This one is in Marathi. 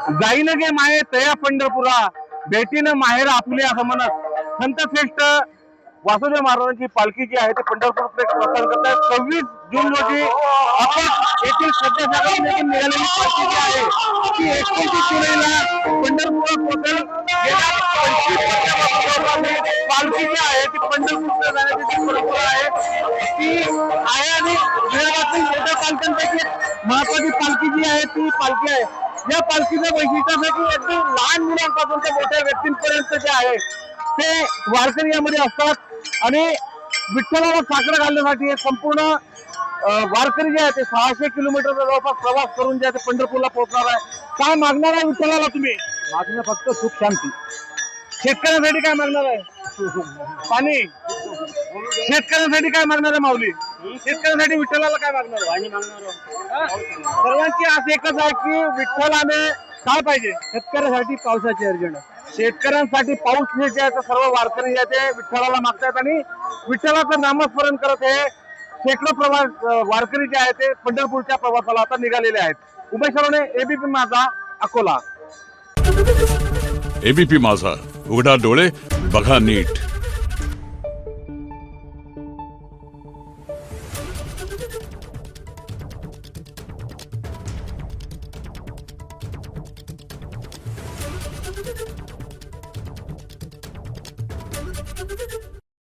जाईन गे माये तया पंढरपुरा भेटीनं माहेर आपुले असं म्हणत संत श्रेष्ठ वासुदेव महाराजांची पालखी जी आहे ते पंढरपूरकडे प्रस्थान करत आहे। 26 जून रोजी आपण येथील श्रद्धासागर येथून निघालेली पालखी जी आहे ती 29 जुलैला पंढरपूर पोहोचेल। गेल्या 25 वर्षापासून पालखी जी आहे ती पंढरपूरकडे जाण्याची जी परंपरा आहे ती आहे आणि जगातील मोठ्या पालख्यांपैकी महत्वाची पालखी जी आहे ती पालखी आहे। या पालखीचं वैशिष्ट्य असं की अगदी लहान मुलांपासून ते मोठ्या व्यक्तींपर्यंत जे आहे ते वारकरी यामध्ये असतात आणि विठ्ठलाला साखर घालण्यासाठी हे संपूर्ण वारकरी जे आहे ते 600 किलोमीटरचा जवळपास प्रवास करून जे आहे ते पंढरपूरला पोहोचणार आहे। काय मागणार आहे विठ्ठलाला तुम्ही? मागणं फक्त सुख शांती। शेतकऱ्यांसाठी काय मागणार आहे? पाणी। शेतकऱ्यांसाठी काय मागणार आहे माऊली? शेतकऱ्यांसाठी विठ्ठलाला काय मागणार आहे? पाणी मागणार। सर्वांची आस एकच आहे की विठ्ठलाने काय पाहिजे? शेतकऱ्यासाठी पावसाची अर्जंट। शेतकऱ्यांसाठी पाऊस जे आहे सर्व वारकरी जे ते विठ्ठलाला मागतात आणि विठ्ठलाचं नामस्मरण करत हे शेकडो वारकरी जे आहे ते पंढरपूरच्या प्रवासाला आता निघालेले आहेत। उमेश सरोने, एबीपी माझा, अकोला। एबीपी माझा, उघडा डोळे बघा नीट। Thank you.